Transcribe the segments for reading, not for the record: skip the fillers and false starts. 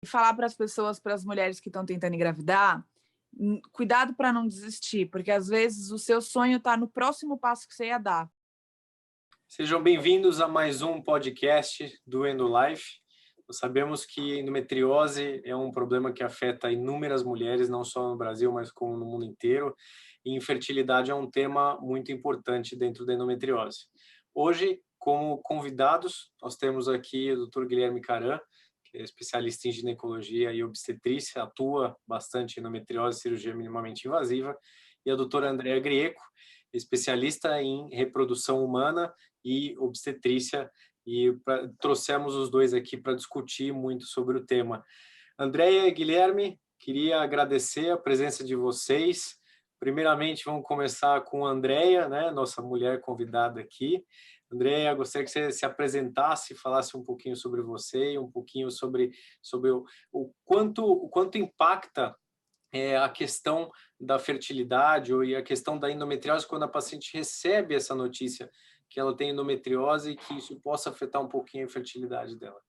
falar para as pessoas, para as mulheres que estão tentando engravidar, cuidado para não desistir, porque às vezes o seu sonho está no próximo passo que você ia dar. Sejam bem-vindos a mais um podcast do Endolife. Nós sabemos que endometriose é um problema que afeta inúmeras mulheres, não só no Brasil, mas como no mundo inteiro. E infertilidade é um tema muito importante dentro da endometriose. Hoje, como convidados, nós temos aqui o Dr. Guilherme Caran, que é especialista em ginecologia e obstetrícia, atua bastante em endometriose e cirurgia minimamente invasiva, e a doutora Andrea Grieco, especialista em reprodução humana e obstetrícia, e trouxemos os dois aqui para discutir muito sobre o tema. Andrea e Guilherme, queria agradecer a presença de vocês. Primeiramente, vamos começar com a Andrea, né, nossa mulher convidada aqui. Andrea, gostaria que você se apresentasse, falasse um pouquinho sobre você e um pouquinho sobre o quanto impacta a questão da fertilidade e a questão da endometriose quando a paciente recebe essa notícia que ela tem endometriose e que isso possa afetar um pouquinho a fertilidade dela.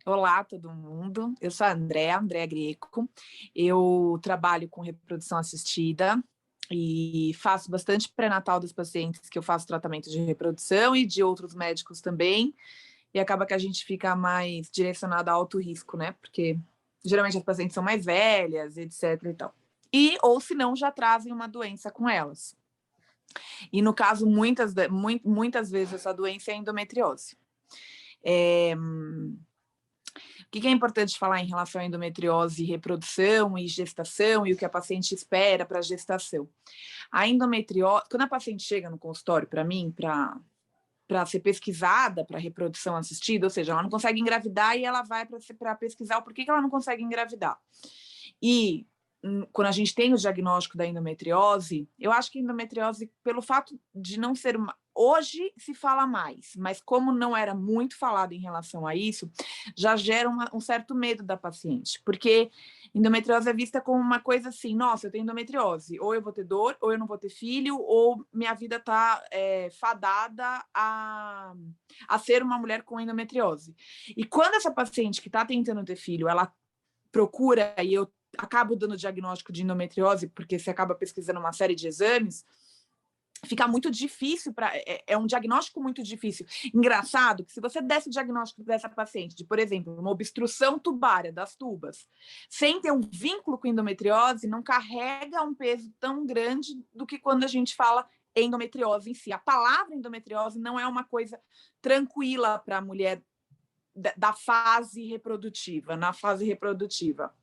Olá, todo mundo. Eu sou a Andrea Grieco. Eu trabalho com reprodução assistida e faço bastante pré-natal dos pacientes que eu faço tratamento de reprodução e de outros médicos também. E acaba que a gente fica mais direcionado a alto risco, né? Porque geralmente as pacientes são mais velhas, etc. e tal. Ou se não, já trazem uma doença com elas. E no caso, muitas vezes essa doença é a endometriose. O que é importante falar em relação à endometriose, reprodução e gestação e o que a paciente espera para a gestação? A endometriose, quando a paciente chega no consultório para mim, para ser pesquisada para reprodução assistida, ou seja, ela não consegue engravidar e ela vai para pesquisar o porquê que ela não consegue engravidar. E quando a gente tem o diagnóstico da endometriose, eu acho que a endometriose, pelo fato de não ser hoje se fala mais, mas como não era muito falado em relação a isso, já gera um certo medo da paciente, porque endometriose é vista como uma coisa assim, nossa, eu tenho endometriose, ou eu vou ter dor, ou eu não vou ter filho, ou minha vida está fadada a ser uma mulher com endometriose. E quando essa paciente que está tentando ter filho, ela procura, e eu acabo dando diagnóstico de endometriose, porque você acaba pesquisando uma série de exames, fica muito difícil, é um diagnóstico muito difícil. Engraçado que se você desse o diagnóstico dessa paciente de, por exemplo, uma obstrução tubária das tubas, sem ter um vínculo com endometriose, não carrega um peso tão grande do que quando a gente fala endometriose em si. A palavra endometriose não é uma coisa tranquila para a mulher da fase reprodutiva, na fase reprodutiva.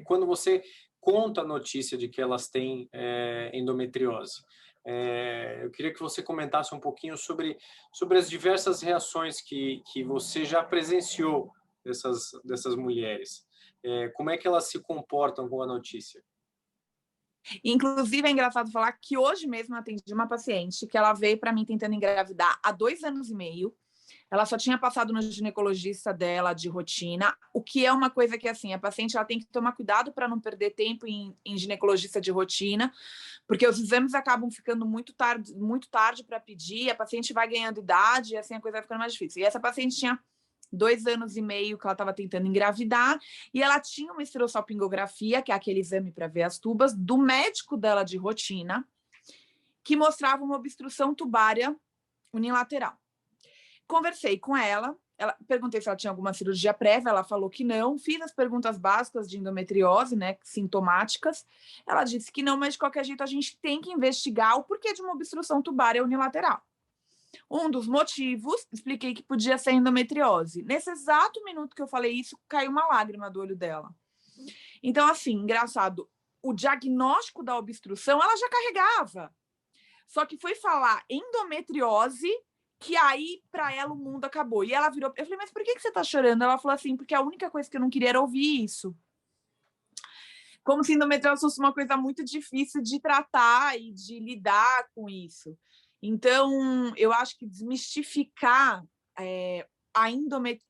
Quando você conta a notícia de que elas têm endometriose, eu queria que você comentasse um pouquinho sobre as diversas reações que você já presenciou dessas mulheres. Como é que elas se comportam com a notícia? Inclusive, é engraçado falar que hoje mesmo eu atendi uma paciente que ela veio para mim tentando engravidar há 2 anos e meio. Ela só tinha passado no ginecologista dela de rotina, o que é uma coisa que, assim, a paciente ela tem que tomar cuidado para não perder tempo em ginecologista de rotina, porque os exames acabam ficando muito tarde para pedir, a paciente vai ganhando idade e assim a coisa vai ficando mais difícil. E essa paciente tinha 2 anos e meio que ela estava tentando engravidar e ela tinha uma esterossalpingografia, que é aquele exame para ver as tubas, do médico dela de rotina, que mostrava uma obstrução tubária unilateral. Conversei com ela, perguntei se ela tinha alguma cirurgia prévia, ela falou que não, fiz as perguntas básicas de endometriose, né, sintomáticas, ela disse que não, mas de qualquer jeito a gente tem que investigar o porquê de uma obstrução tubária unilateral. Um dos motivos, expliquei que podia ser endometriose. Nesse exato minuto que eu falei isso, caiu uma lágrima do olho dela. Então, assim, engraçado, o diagnóstico da obstrução ela já carregava, só que foi falar endometriose, que aí, para ela, o mundo acabou. E ela virou... Eu falei, mas por que você tá chorando? Ela falou assim, porque a única coisa que eu não queria era ouvir isso. Como se endometriose fosse uma coisa muito difícil de tratar e de lidar com isso. Então, eu acho que desmistificar a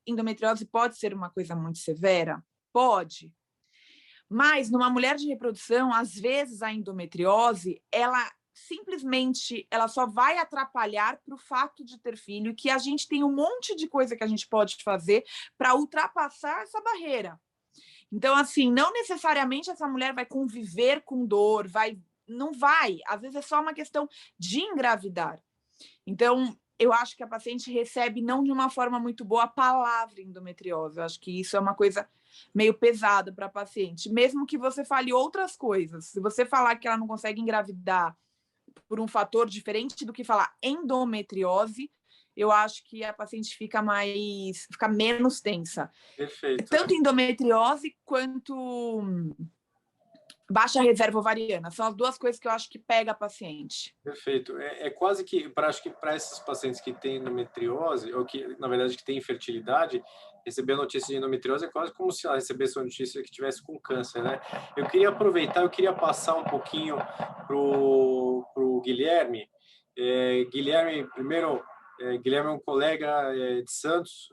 endometriose pode ser uma coisa muito severa? Pode. Mas, numa mulher de reprodução, às vezes a endometriose, ela simplesmente ela só vai atrapalhar para o fato de ter filho, que a gente tem um monte de coisa que a gente pode fazer para ultrapassar essa barreira. Então, assim, não necessariamente essa mulher vai conviver com dor, não vai. Às vezes é só uma questão de engravidar. Então, eu acho que a paciente recebe não de uma forma muito boa a palavra endometriose. Eu acho que isso é uma coisa meio pesada para a paciente. Mesmo que você fale outras coisas, se você falar que ela não consegue engravidar por um fator diferente do que falar endometriose, eu acho que a paciente fica menos tensa. Perfeito. Tanto endometriose quanto baixa reserva ovariana. São as duas coisas que eu acho que pega a paciente. Perfeito. É quase que, acho que para esses pacientes que têm endometriose, ou que, na verdade, que têm infertilidade, receber a notícia de endometriose é quase como se ela recebesse uma notícia que tivesse com câncer, né? Eu queria aproveitar, eu queria passar um pouquinho pro Guilherme. Guilherme, primeiro, Guilherme é um colega de Santos,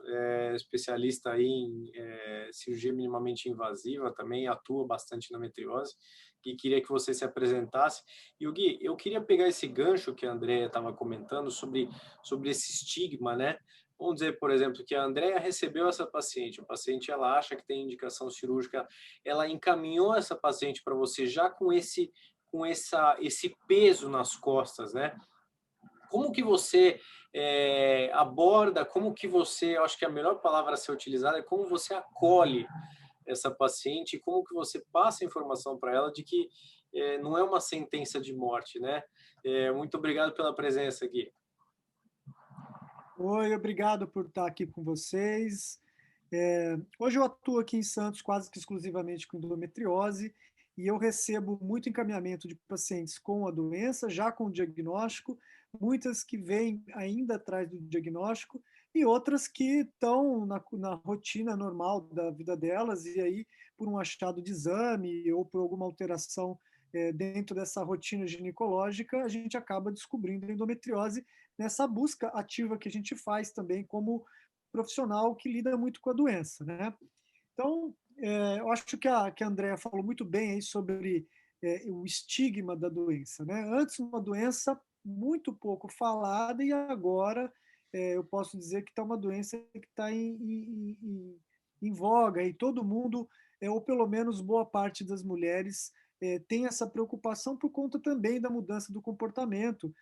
especialista aí em cirurgia minimamente invasiva, também atua bastante em endometriose, e queria que você se apresentasse. E o Gui, eu queria pegar esse gancho que a Andrea estava comentando sobre esse estigma, né? Vamos dizer, por exemplo, que a Andrea recebeu essa paciente, a paciente ela acha que tem indicação cirúrgica, ela encaminhou essa paciente para você já com esse peso nas costas, né? Como que você aborda, como que você, eu acho que a melhor palavra a ser utilizada é como você acolhe essa paciente e como que você passa a informação para ela de que não é uma sentença de morte, né? Muito obrigado pela presença, Gui. Oi, obrigado por estar aqui com vocês. Hoje eu atuo aqui em Santos quase que exclusivamente com endometriose e eu recebo muito encaminhamento de pacientes com a doença, já com o diagnóstico, muitas que vêm ainda atrás do diagnóstico e outras que estão na rotina normal da vida delas e aí por um achado de exame ou por alguma alteração dentro dessa rotina ginecológica, a gente acaba descobrindo a endometriose nessa busca ativa que a gente faz também como profissional que lida muito com a doença, né? Então, eu acho que a Andrea falou muito bem aí sobre o estigma da doença, né? Antes, uma doença muito pouco falada e agora eu posso dizer que está uma doença que está em voga e todo mundo, ou pelo menos boa parte das mulheres, tem essa preocupação por conta também da mudança do comportamento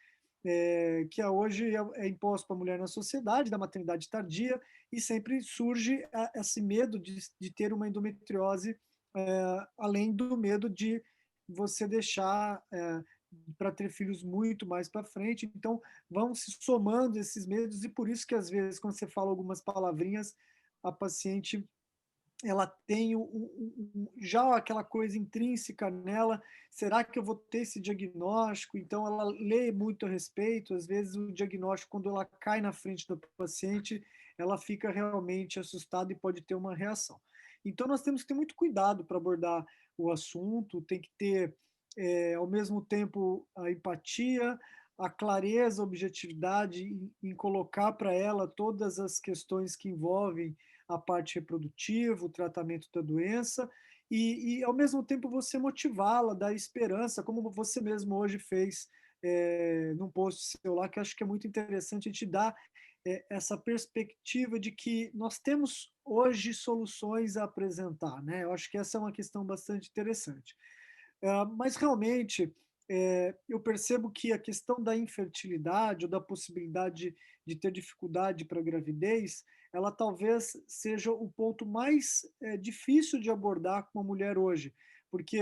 que hoje é imposto para a mulher na sociedade, da maternidade tardia, e sempre surge esse medo de ter uma endometriose, além do medo de você deixar para ter filhos muito mais para frente. Então, vão se somando esses medos, e por isso que, às vezes, quando você fala algumas palavrinhas, a paciente ela tem já aquela coisa intrínseca nela, será que eu vou ter esse diagnóstico? Então, ela lê muito a respeito, às vezes o diagnóstico, quando ela cai na frente do paciente, ela fica realmente assustada e pode ter uma reação. Então, nós temos que ter muito cuidado para abordar o assunto, tem que ter, ao mesmo tempo, a empatia, a clareza, a objetividade em colocar para ela todas as questões que envolvem a parte reprodutiva, o tratamento da doença, ao mesmo tempo você motivá-la, dar esperança, como você mesmo hoje fez num post seu lá, que acho que é muito interessante a gente dar essa perspectiva de que nós temos hoje soluções a apresentar, né? Eu acho que essa é uma questão bastante interessante. Mas realmente eu percebo que a questão da infertilidade ou da possibilidade de ter dificuldade para a gravidez, ela talvez seja o ponto mais difícil de abordar com a mulher hoje, porque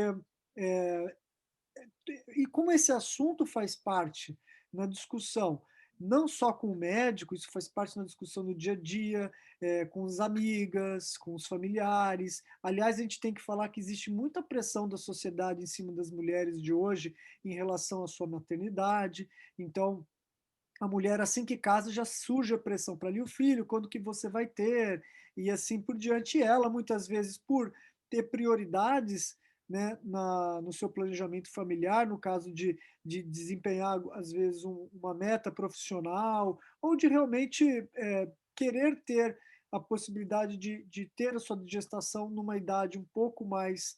e como esse assunto faz parte na discussão, não só com o médico, isso faz parte na discussão no dia a dia, com as amigas, com os familiares. Aliás, a gente tem que falar que existe muita pressão da sociedade em cima das mulheres de hoje em relação à sua maternidade. Então, a mulher, assim que casa, já surge a pressão para ali o filho, quando que você vai ter, e assim por diante. Ela, muitas vezes, por ter prioridades, né, no seu planejamento familiar, no caso de desempenhar, às vezes, uma meta profissional, ou de realmente querer ter a possibilidade de ter a sua gestação numa idade um pouco mais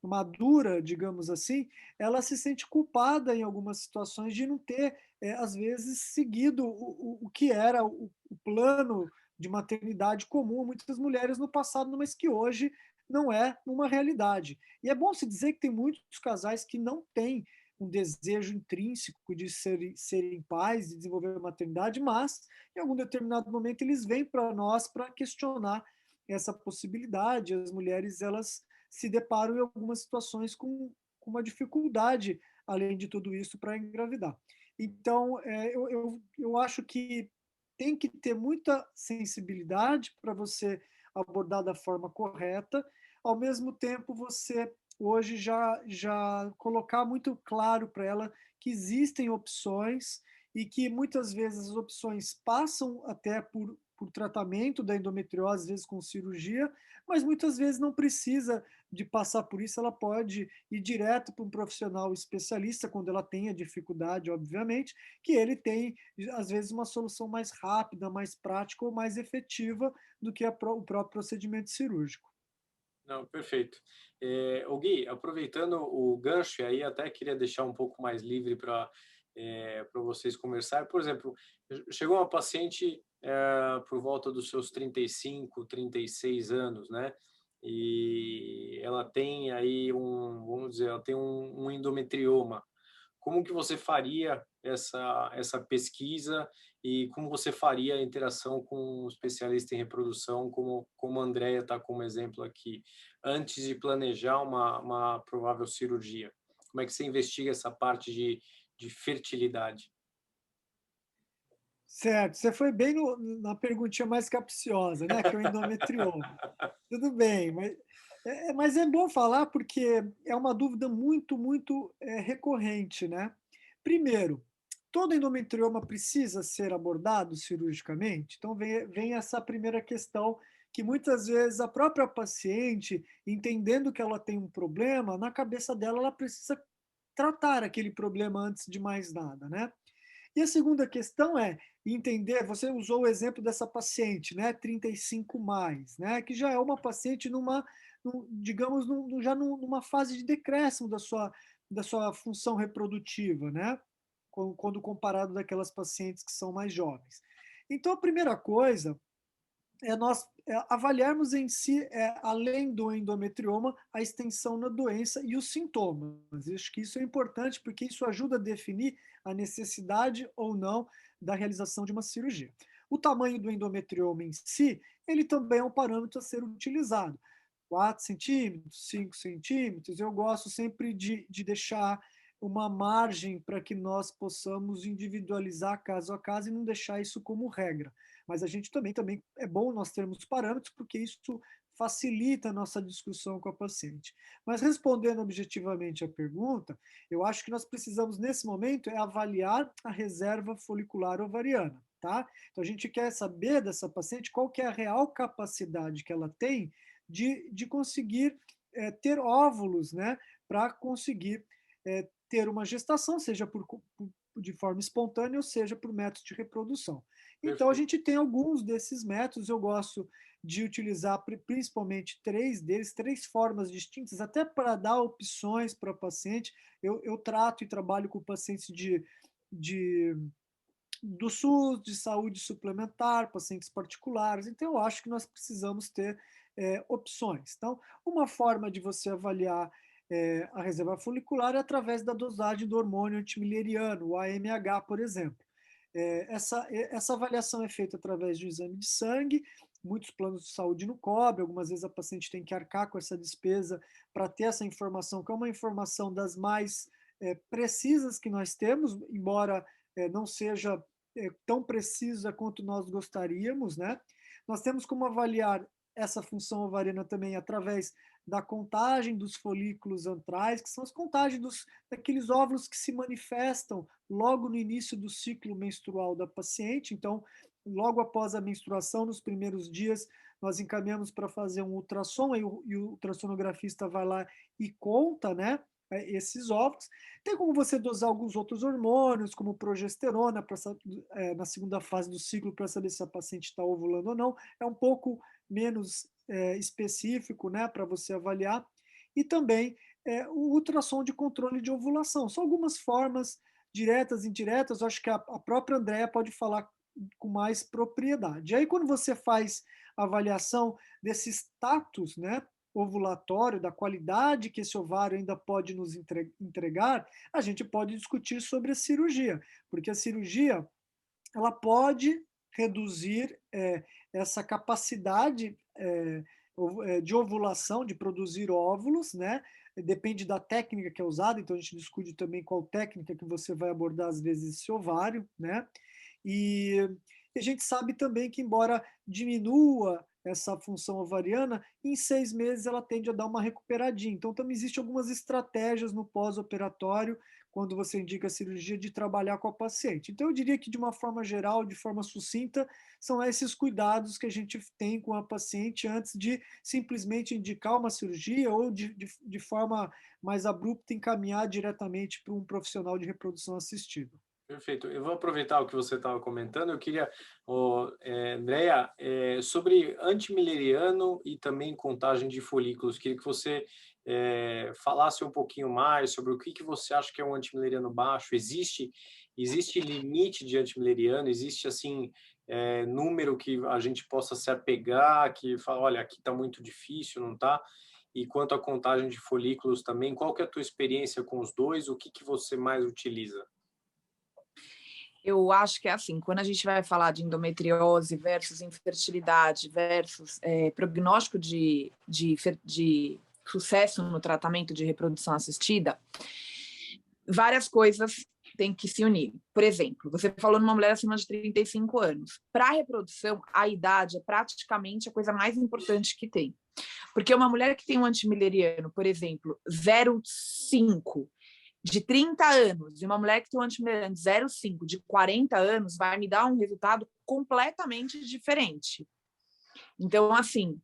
madura, digamos assim, ela se sente culpada em algumas situações de não ter, às vezes, seguido o que era o plano de maternidade comum a muitas mulheres no passado, mas que hoje não é uma realidade. E é bom se dizer que tem muitos casais que não têm um desejo intrínseco de serem pais, de desenvolver a maternidade, mas em algum determinado momento eles vêm para nós para questionar essa possibilidade. As mulheres, elas se deparam em algumas situações com uma dificuldade, além de tudo isso, para engravidar. Então, eu acho que tem que ter muita sensibilidade para você abordar da forma correta, ao mesmo tempo você hoje já colocar muito claro para ela que existem opções e que muitas vezes as opções passam até por tratamento da endometriose, às vezes com cirurgia, mas muitas vezes não precisa de passar por isso, ela pode ir direto para um profissional especialista, quando ela tem a dificuldade, obviamente, que ele tem, às vezes, uma solução mais rápida, mais prática ou mais efetiva do que o próprio procedimento cirúrgico. Não, perfeito. O Gui, aproveitando o gancho, e aí até queria deixar um pouco mais livre para vocês conversar. Por exemplo, chegou uma paciente por volta dos seus 35, 36 anos, né? E ela tem aí vamos dizer, ela tem um endometrioma. Como que você faria essa pesquisa e como você faria a interação com um especialista em reprodução, como a Andrea está como exemplo aqui, antes de planejar uma provável cirurgia? Como é que você investiga essa parte de fertilidade? Certo, você foi bem na perguntinha mais capciosa, né, que é o endometrioma. Tudo bem, mas é bom falar porque é uma dúvida muito, muito recorrente, né? Primeiro, todo endometrioma precisa ser abordado cirurgicamente? Então vem essa primeira questão que muitas vezes a própria paciente, entendendo que ela tem um problema, na cabeça dela ela precisa tratar aquele problema antes de mais nada, né? E a segunda questão é entender, você usou o exemplo dessa paciente, né, 35 mais, né, que já é uma paciente digamos, já numa fase de decréscimo da sua função reprodutiva, né, quando comparado daquelas pacientes que são mais jovens. Então, a primeira coisa nós avaliarmos em si, além do endometrioma, a extensão na doença e os sintomas. Eu acho que isso é importante porque isso ajuda a definir a necessidade ou não da realização de uma cirurgia. O tamanho do endometrioma em si, ele também é um parâmetro a ser utilizado. 4 centímetros, 5 centímetros, eu gosto sempre de deixar uma margem para que nós possamos individualizar caso a caso e não deixar isso como regra. Mas a gente também é bom nós termos parâmetros, porque isso facilita a nossa discussão com a paciente. Mas respondendo objetivamente a pergunta, eu acho que nós precisamos, nesse momento, avaliar a reserva folicular ovariana, tá? Então, a gente quer saber dessa paciente qual que é a real capacidade que ela tem de conseguir ter óvulos, né? Para conseguir ter uma gestação, seja de forma espontânea ou seja por método de reprodução. Então, a Perfeito. gente tem alguns desses métodos, eu gosto de utilizar principalmente 3 deles, 3 formas distintas, até para dar opções para o paciente. Eu trato e trabalho com pacientes de, do SUS, de saúde suplementar, pacientes particulares, então eu acho que nós precisamos ter opções. Então, uma forma de você avaliar a reserva folicular é através da dosagem do hormônio antimileriano, o AMH, por exemplo. Essa avaliação é feita através de um exame de sangue, muitos planos de saúde não cobrem, algumas vezes a paciente tem que arcar com essa despesa para ter essa informação, que é uma informação das mais precisas que nós temos, embora não seja tão precisa quanto nós gostaríamos, né? Nós temos como avaliar essa função ovariana também através da contagem dos folículos antrais, que são as contagens daqueles óvulos que se manifestam logo no início do ciclo menstrual da paciente. Então, logo após a menstruação, nos primeiros dias, nós encaminhamos para fazer um ultrassom, e o ultrassonografista vai lá e conta, né, esses óvulos. Tem como você dosar alguns outros hormônios, como progesterona, na segunda fase do ciclo, para saber se a paciente está ovulando ou não. É um pouco menos específico, né, para você avaliar. e também o ultrassom de controle de ovulação. São algumas formas diretas e indiretas, eu acho que a própria Andrea pode falar com mais propriedade. E aí, quando você faz a avaliação desse status, né, ovulatório, da qualidade que esse ovário ainda pode nos entregar, a gente pode discutir sobre a cirurgia, porque a cirurgia ela pode reduzir essa capacidade de ovulação, de produzir óvulos, né? Depende da técnica que é usada, então a gente discute também qual técnica que você vai abordar, às vezes, esse ovário, né? E a gente sabe também que, embora diminua essa função ovariana, em 6 meses ela tende a dar uma recuperadinha. Então, também existem algumas estratégias no pós-operatório, quando você indica a cirurgia, de trabalhar com a paciente. Então, eu diria que, de uma forma geral, de forma sucinta, são esses cuidados que a gente tem com a paciente antes de simplesmente indicar uma cirurgia ou, de forma mais abrupta, encaminhar diretamente para um profissional de reprodução assistida. Perfeito. Eu vou aproveitar o que você estava comentando. Eu queria, Andrea, sobre antimileriano e também contagem de folículos. Queria que você falasse um pouquinho mais sobre o que você acha que é um antimileriano baixo. Existe limite de antimileriano? Existe, assim, número que a gente possa se apegar, que fala, olha, aqui está muito difícil, não está? E quanto à contagem de folículos também, qual que é a tua experiência com os dois? O que você mais utiliza? Eu acho que é assim, quando a gente vai falar de endometriose versus infertilidade versus prognóstico de sucesso no tratamento de reprodução assistida, várias coisas têm que se unir. Por exemplo, você falou numa mulher acima de 35 anos. Para a reprodução, a idade é praticamente a coisa mais importante que tem. Porque uma mulher que tem um antimileriano, por exemplo, 0,5, de 30 anos, e uma mulher que tem um antimileriano de 0,5, de 40 anos, vai me dar um resultado completamente diferente. Então, assim,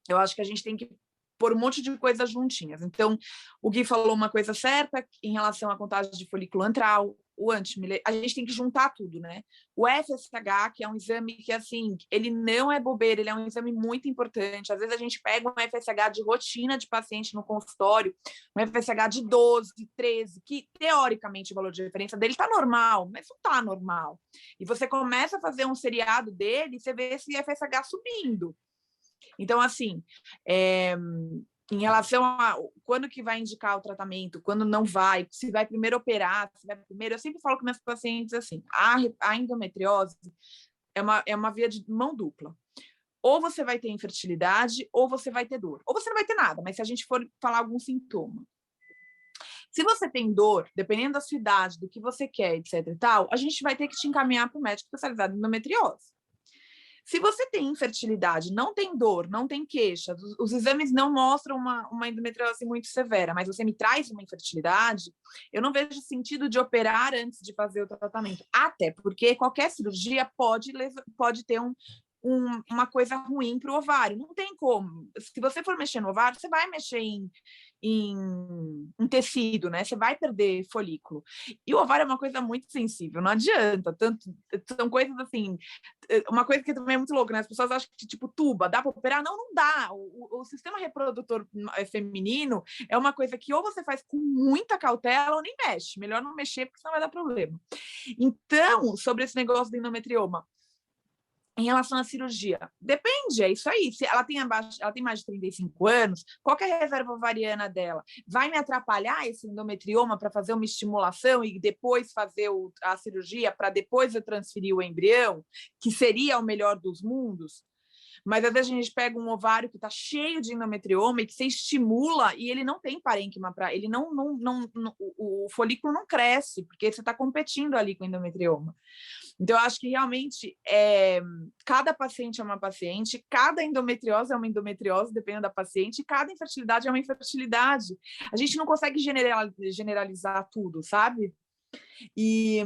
eu acho que a gente tem que pôr um monte de coisas juntinhas. Então, o Gui falou uma coisa certa em relação à contagem de folículo antral, o antimileriano, a gente tem que juntar tudo, né? O FSH, que é um exame que, assim, ele não é bobeira, ele é um exame muito importante. Às vezes a gente pega um FSH de rotina de paciente no consultório, um FSH de 12, 13, que teoricamente o valor de referência dele está normal, mas não está normal. E você começa a fazer um seriado dele e você vê esse FSH subindo. Então, assim, em relação a quando que vai indicar o tratamento, quando não vai, se vai primeiro operar, se vai primeiro... Eu sempre falo com meus pacientes assim, a endometriose é uma via de mão dupla. Ou você vai ter infertilidade, ou você vai ter dor. Ou você não vai ter nada, mas se a gente for falar algum sintoma. Se você tem dor, dependendo da sua idade, do que você quer, etc e tal, a gente vai ter que te encaminhar para o médico especializado em endometriose. Se você tem infertilidade, não tem dor, não tem queixa, os exames não mostram uma endometriose muito severa, mas você me traz uma infertilidade, eu não vejo sentido de operar antes de fazer o tratamento. Até porque qualquer cirurgia pode ter uma coisa ruim para o ovário. Não tem como. Se você for mexer no ovário, você vai mexer em tecido, né? Você vai perder folículo. E o ovário é uma coisa muito sensível, não adianta. São coisas assim. Uma coisa que também é muito louca, né? As pessoas acham que, tipo, tuba, dá para operar? Não, não dá. O sistema reprodutor feminino é uma coisa que ou você faz com muita cautela ou nem mexe. Melhor não mexer, porque senão vai dar problema. Então, sobre esse negócio do endometrioma, em relação à cirurgia, depende, é isso aí. Se ela tem mais de 35 anos, qual que é a reserva ovariana dela? Vai me atrapalhar esse endometrioma para fazer uma estimulação e depois fazer a cirurgia para depois eu transferir o embrião, que seria o melhor dos mundos? Mas às vezes a gente pega um ovário que está cheio de endometrioma e que você estimula e ele não tem parênquima para ele, o folículo não cresce, porque você está competindo ali com o endometrioma. Então, eu acho que realmente cada paciente é uma paciente, cada endometriose é uma endometriose, dependendo da paciente, e cada infertilidade é uma infertilidade. A gente não consegue generalizar tudo, sabe? E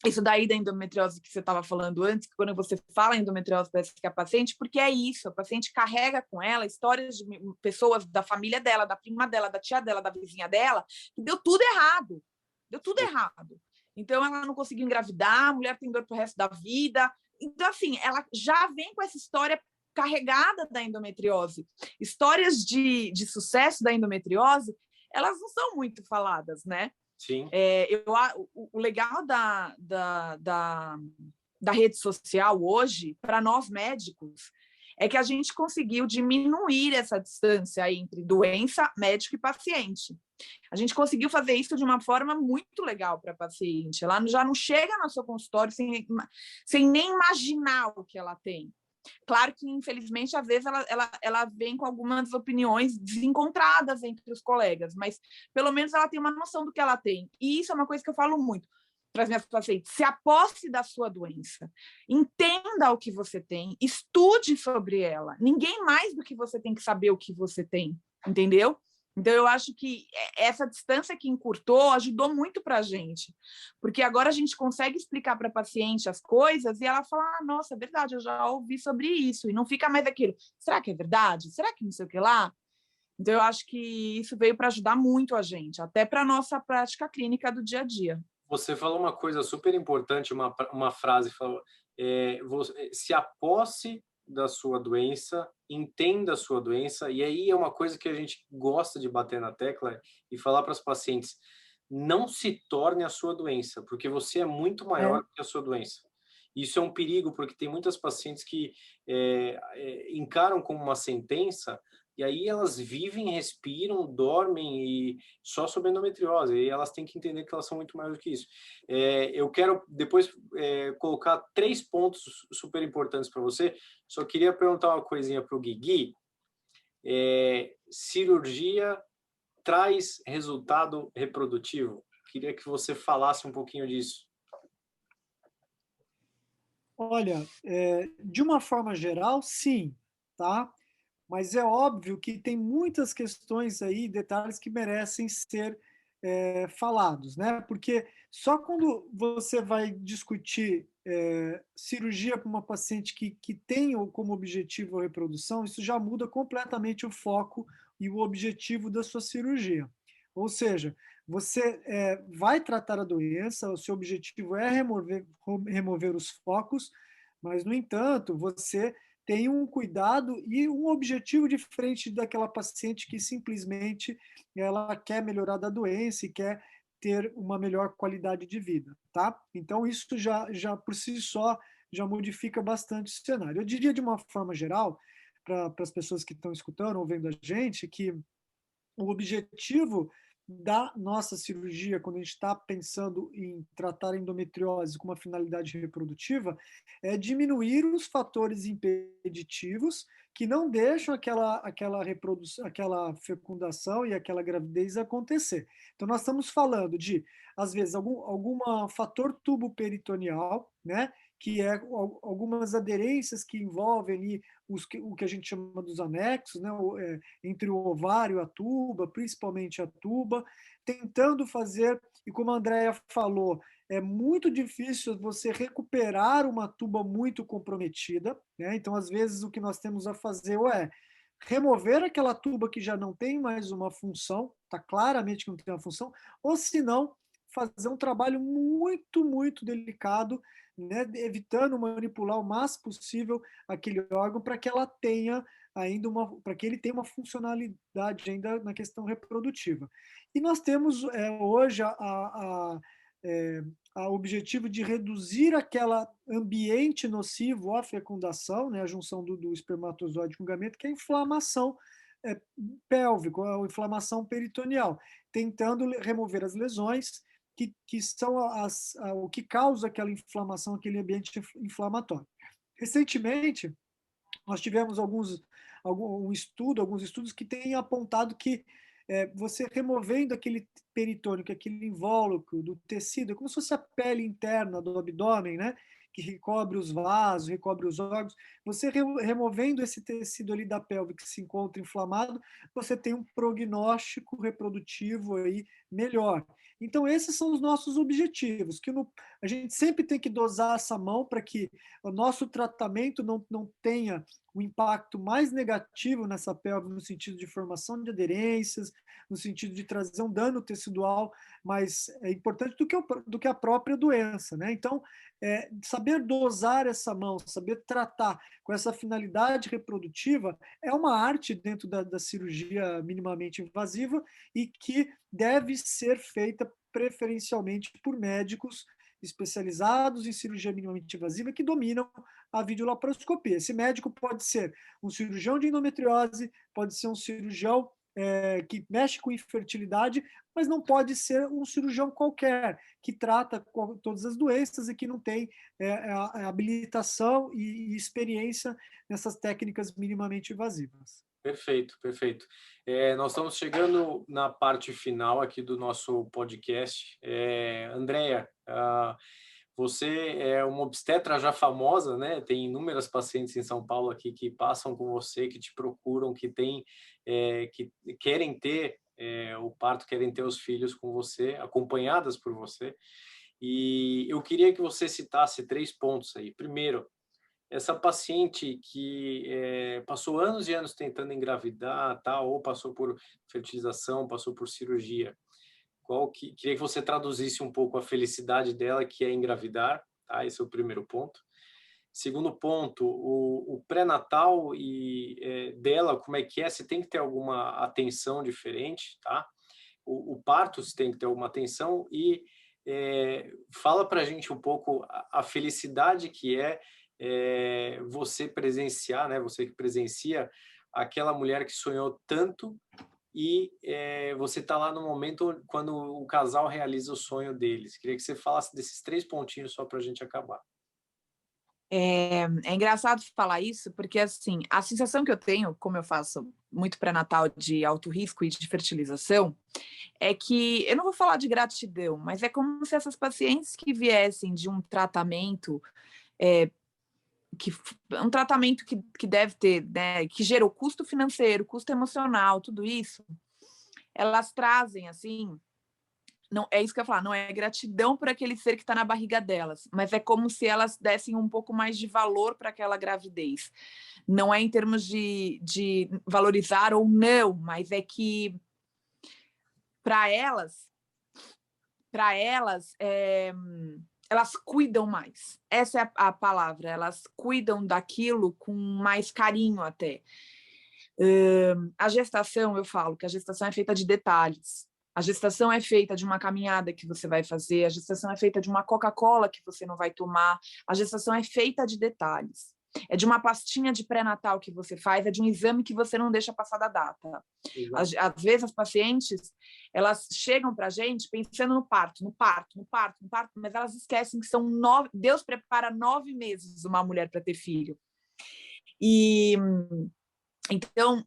isso daí da endometriose que você estava falando antes, que quando você fala em endometriose, parece que é a paciente, porque é isso, a paciente carrega com ela histórias de pessoas da família dela, da prima dela, da tia dela, da vizinha dela, que deu tudo errado. Deu tudo errado. Então, ela não conseguiu engravidar, a mulher tem dor pro resto da vida. Então, assim, ela já vem com essa história carregada da endometriose. Histórias de sucesso da endometriose, elas não são muito faladas, né? Sim. O legal da rede social hoje, para nós médicos, é que a gente conseguiu diminuir essa distância entre doença, médico e paciente. A gente conseguiu fazer isso de uma forma muito legal para a paciente. Ela já não chega no seu consultório sem nem imaginar o que ela tem. Claro que, infelizmente, às vezes ela vem com algumas opiniões desencontradas entre os colegas, mas pelo menos ela tem uma noção do que ela tem. E isso é uma coisa que eu falo muito para as minhas pacientes: se aposse da sua doença, entenda o que você tem, estude sobre ela. Ninguém mais do que você tem que saber o que você tem, entendeu? Então, eu acho que essa distância que encurtou ajudou muito para a gente, porque agora a gente consegue explicar para a paciente as coisas e ela fala: ah, nossa, é verdade, eu já ouvi sobre isso, e não fica mais aquilo, será que é verdade? Será que não sei o que lá? Então, eu acho que isso veio para ajudar muito a gente, até para a nossa prática clínica do dia a dia. Você falou uma coisa super importante, uma frase, falou, se aposse da sua doença, entenda a sua doença, e aí é uma coisa que a gente gosta de bater na tecla e falar para os pacientes: não se torne a sua doença, porque você é muito maior que a sua doença. Isso é um perigo, porque tem muitas pacientes que encaram como uma sentença, e aí elas vivem, respiram, dormem e só sobre endometriose, e elas têm que entender que elas são muito mais do que isso. Eu quero depois colocar 3 pontos super importantes para você. Só queria perguntar uma coisinha para o Guigui. Cirurgia traz resultado reprodutivo? Queria que você falasse um pouquinho disso. Olha, de uma forma geral, sim, tá? Mas é óbvio que tem muitas questões aí, detalhes que merecem ser falados, né? Porque só quando você vai discutir cirurgia para uma paciente que tem como objetivo a reprodução, isso já muda completamente o foco e o objetivo da sua cirurgia. Ou seja, você vai tratar a doença, o seu objetivo é remover os focos, mas, no entanto, você tem um cuidado e um objetivo diferente daquela paciente que simplesmente ela quer melhorar da doença e quer ter uma melhor qualidade de vida, tá? Então, isso já por si só já modifica bastante o cenário. Eu diria, de uma forma geral, para as pessoas que estão escutando ou vendo a gente, que o objetivo da nossa cirurgia, quando a gente está pensando em tratar a endometriose com uma finalidade reprodutiva, é diminuir os fatores impeditivos que não deixam aquela fecundação e aquela gravidez acontecer. Então, nós estamos falando de, às vezes, algum fator tubo-peritoneal, né? Que é algumas aderências que envolvem ali o que a gente chama dos anexos, né? Entre o ovário e a tuba, principalmente a tuba, tentando fazer, e como a Andrea falou, é muito difícil você recuperar uma tuba muito comprometida, né? Então, às vezes, o que nós temos a fazer é remover aquela tuba que já não tem mais uma função, está claramente que não tem uma função, ou se não, fazer um trabalho muito, muito delicado, né, evitando manipular o máximo possível aquele órgão para que ela tenha ainda para que ele tenha uma funcionalidade ainda na questão reprodutiva. E nós temos hoje a objetivo de reduzir aquele ambiente nocivo à fecundação, né, a junção do espermatozoide com o gameta, que é a inflamação pélvica, a inflamação peritoneal, tentando remover as lesões que são o que causa aquela inflamação, aquele ambiente inflamatório. Recentemente, nós tivemos alguns estudos que têm apontado que você removendo aquele peritônio, aquele invólucro do tecido, é como se fosse a pele interna do abdômen, né? Que recobre os vasos, recobre os órgãos. Você removendo esse tecido ali da pelve que se encontra inflamado, você tem um prognóstico reprodutivo aí melhor. Então, esses são os nossos objetivos, que a gente sempre tem que dosar essa mão para que o nosso tratamento não tenha um impacto mais negativo nessa pelve, no sentido de formação de aderências, no sentido de trazer um dano tecidual mais importante do que a própria doença, né? Então, saber dosar essa mão, saber tratar com essa finalidade reprodutiva é uma arte dentro da cirurgia minimamente invasiva e que deve ser feita preferencialmente por médicos especializados em cirurgia minimamente invasiva que dominam a videolaparoscopia. Esse médico pode ser um cirurgião de endometriose, pode ser um cirurgião que mexe com infertilidade, mas não pode ser um cirurgião qualquer, que trata todas as doenças e que não tem habilitação e experiência nessas técnicas minimamente invasivas. Perfeito, perfeito. Nós estamos chegando na parte final aqui do nosso podcast. Andréia, você é uma obstetra já famosa, né? Tem inúmeras pacientes em São Paulo aqui que passam com você, que te procuram, que querem ter o parto, querem ter os filhos com você, acompanhadas por você. E eu queria que você citasse 3 pontos aí. Primeiro, essa paciente que passou anos e anos tentando engravidar, tá? Ou passou por fertilização, passou por cirurgia. Queria que você traduzisse um pouco a felicidade dela, que é engravidar, tá? Esse é o primeiro ponto. Segundo ponto, o pré-natal dela, como é que é? Se tem que ter alguma atenção diferente, tá? O parto, se tem que ter alguma atenção. E fala para a gente um pouco a felicidade que você presenciar, né? Você que presencia aquela mulher que sonhou tanto e você está lá no momento quando o casal realiza o sonho deles. Queria que você falasse desses 3 pontinhos só para a gente acabar. É engraçado falar isso, porque assim, a sensação que eu tenho, como eu faço muito pré-natal de alto risco e de fertilização, é que, eu não vou falar de gratidão, mas é como se essas pacientes que viessem de um tratamento, um tratamento que deve ter, né, que gerou custo financeiro, custo emocional, tudo isso, elas trazem, assim, não, é isso que eu ia falar, não é gratidão por aquele ser que está na barriga delas, mas é como se elas dessem um pouco mais de valor para aquela gravidez. Não é em termos de valorizar ou não, mas é que para elas, elas cuidam mais. Essa é a palavra, elas cuidam daquilo com mais carinho até. A gestação, eu falo que a gestação é feita de detalhes. A gestação é feita de uma caminhada que você vai fazer, a gestação é feita de uma Coca-Cola que você não vai tomar, a gestação é feita de detalhes. É de uma pastinha de pré-natal que você faz, é de um exame que você não deixa passar da data. Às vezes as pacientes, elas chegam para a gente pensando no parto, mas elas esquecem que são 9, Deus prepara 9 meses uma mulher para ter filho. E então,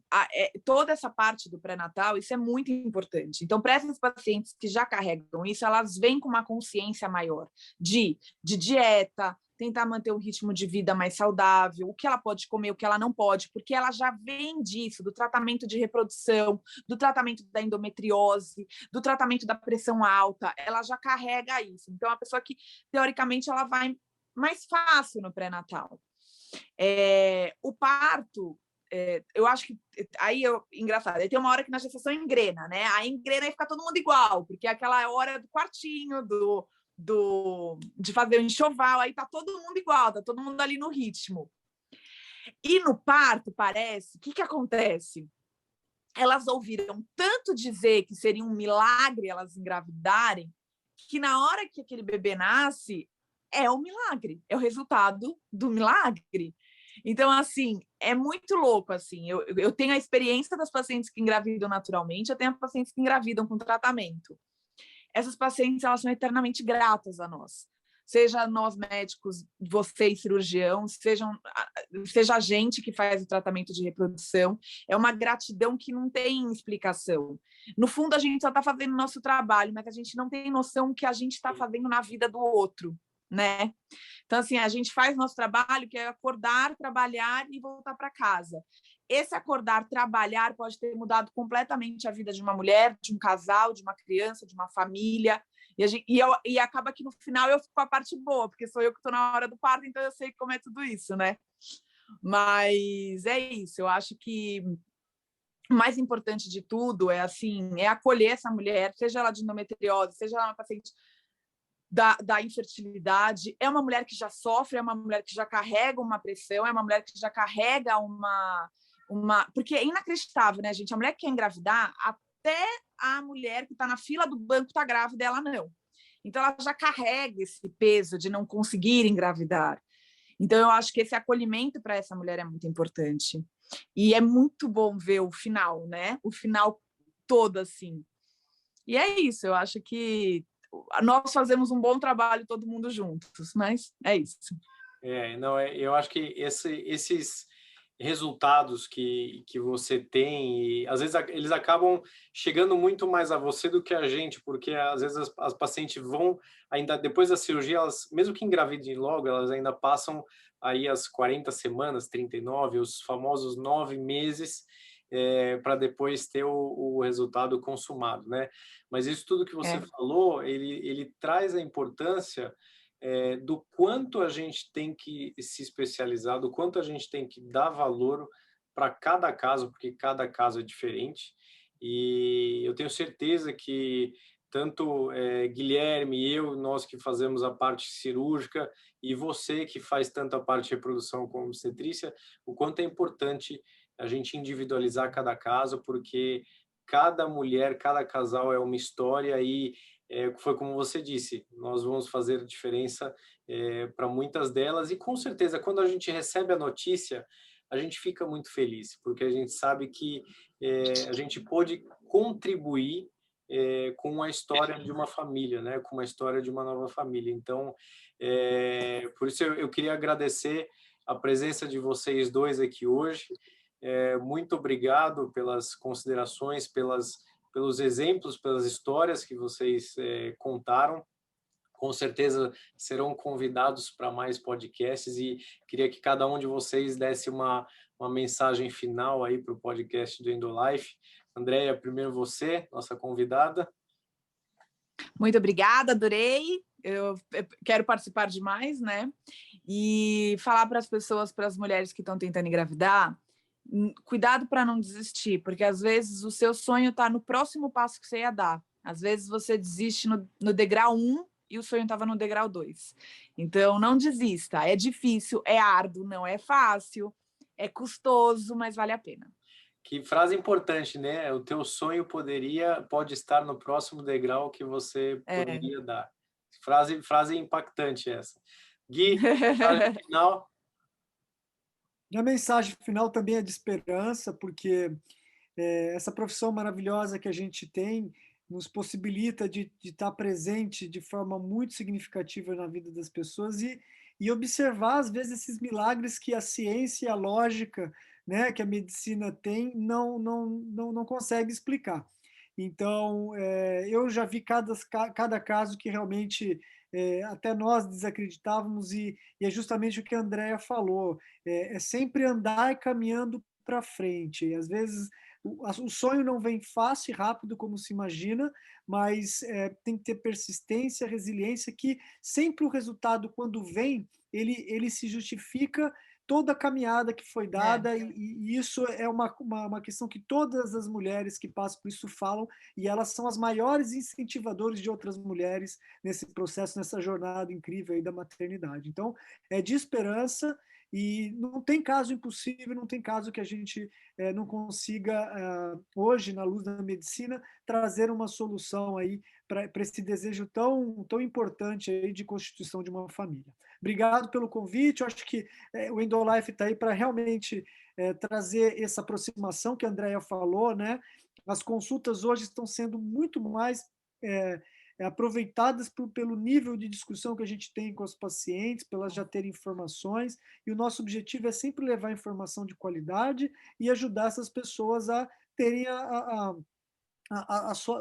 toda essa parte do pré-natal, isso é muito importante. Então, para essas pacientes que já carregam isso, elas vêm com uma consciência maior de dieta, tentar manter um ritmo de vida mais saudável, o que ela pode comer, o que ela não pode, porque ela já vem disso, do tratamento de reprodução, do tratamento da endometriose, do tratamento da pressão alta, ela já carrega isso. Então, a pessoa que, teoricamente, ela vai mais fácil no pré-natal. O parto, eu acho que engraçado, aí tem uma hora que na gestação engrena, né? Aí engrena e fica todo mundo igual, porque é aquela hora do quartinho, de fazer o enxoval, aí tá todo mundo igual, tá todo mundo ali no ritmo. E no parto, parece, o que acontece? Elas ouviram tanto dizer que seria um milagre elas engravidarem, que na hora que aquele bebê nasce, é um milagre, é o resultado do milagre. Então, assim, é muito louco, assim. Eu tenho a experiência das pacientes que engravidam naturalmente, eu tenho as pacientes que engravidam com tratamento. Essas pacientes, elas são eternamente gratas a nós. Seja nós médicos, vocês cirurgiãos, seja a gente que faz o tratamento de reprodução. É uma gratidão que não tem explicação. No fundo, a gente só está fazendo o nosso trabalho, mas a gente não tem noção do que a gente está fazendo na vida do outro, né? Então, assim, a gente faz nosso trabalho, que é acordar, trabalhar e voltar para casa. esse acordar, trabalhar, pode ter mudado completamente a vida de uma mulher, de um casal, de uma criança, de uma família. E acaba que no final eu fico com a parte boa, porque sou eu que estou na hora do parto, então eu sei como é tudo isso, né? Mas é isso, eu acho que o mais importante de tudo é assim, é acolher essa mulher, seja ela de endometriose, seja ela uma paciente da infertilidade, é uma mulher que já sofre, é uma mulher que já carrega uma pressão, é uma mulher que já carrega uma... Porque é inacreditável, né, gente? A mulher que quer engravidar, até a mulher que está na fila do banco está grávida, ela não. Então, ela já carrega esse peso de não conseguir engravidar. Então, eu acho que esse acolhimento para essa mulher é muito importante. E é muito bom ver o final, né? O final todo, assim. E é isso, eu acho que nós fazemos um bom trabalho todo mundo juntos, mas é isso. Não, eu acho que esses resultados que você tem, e às vezes eles acabam chegando muito mais a você do que a gente, porque às vezes as pacientes vão, ainda depois da cirurgia, elas, mesmo que engravidem logo, elas ainda passam aí as 40 semanas, 39, os famosos 9 meses, para depois ter o resultado consumado, né? Mas isso tudo que você falou, ele traz a importância do quanto a gente tem que se especializar, do quanto a gente tem que dar valor para cada caso, porque cada caso é diferente. E eu tenho certeza que tanto Guilherme e eu, nós que fazemos a parte cirúrgica, e você que faz tanto a parte de reprodução como obstetrícia, o quanto é importante a gente individualizar cada caso, porque cada mulher, cada casal é uma história e foi como você disse, nós vamos fazer diferença para muitas delas e com certeza quando a gente recebe a notícia, a gente fica muito feliz, porque a gente sabe que a gente pôde contribuir com a história de uma família, né? Com uma história de uma nova família. Então, por isso eu queria agradecer a presença de vocês dois aqui hoje. Muito obrigado pelas considerações, pelos exemplos, pelas histórias que vocês contaram. Com certeza serão convidados para mais podcasts e queria que cada um de vocês desse uma mensagem final aí para o podcast do Endolife. Andréia, primeiro você, nossa convidada. Muito obrigada, adorei. Eu quero participar de mais, né? E falar para as pessoas, para as mulheres que estão tentando engravidar, cuidado para não desistir, porque às vezes o seu sonho está no próximo passo que você ia dar. Às vezes você desiste no degrau 1 e o sonho estava no degrau 2. Então, não desista. É difícil, é árduo, não é fácil, é custoso, mas vale a pena. Que frase importante, né? O teu sonho pode estar no próximo degrau que você poderia dar. Frase impactante essa. Gui, frase final. Minha mensagem final também é de esperança, porque essa profissão maravilhosa que a gente tem nos possibilita de estar presente de forma muito significativa na vida das pessoas e observar, às vezes, esses milagres que a ciência e a lógica, né, que a medicina tem não consegue explicar. Então, eu já vi cada caso que realmente até nós desacreditávamos e é justamente o que a Andrea falou, é sempre andar caminhando para frente. E, às vezes, o sonho não vem fácil e rápido como se imagina, mas tem que ter persistência, resiliência, que sempre o resultado, quando vem, ele se justifica toda a caminhada que foi dada, e isso é uma questão que todas as mulheres que passam por isso falam, e elas são as maiores incentivadoras de outras mulheres nesse processo, nessa jornada incrível aí da maternidade. Então, é de esperança, e não tem caso impossível, não tem caso que a gente não consiga, hoje, na luz da medicina, trazer uma solução aí para esse desejo tão importante aí de constituição de uma família. Obrigado pelo convite, eu acho que o Endolife está aí para realmente trazer essa aproximação que a Andrea falou, né? As consultas hoje estão sendo muito mais aproveitadas pelo nível de discussão que a gente tem com os pacientes, pelas já terem informações, e o nosso objetivo é sempre levar informação de qualidade e ajudar essas pessoas a terem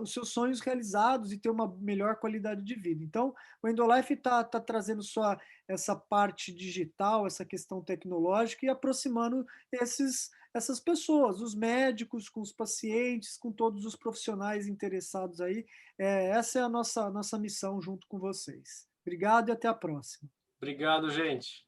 os seus sonhos realizados e ter uma melhor qualidade de vida. Então, o Endolife está trazendo só essa parte digital, essa questão tecnológica e aproximando essas pessoas, os médicos, com os pacientes, com todos os profissionais interessados aí. Essa é a nossa missão junto com vocês. Obrigado e até a próxima. Obrigado, gente.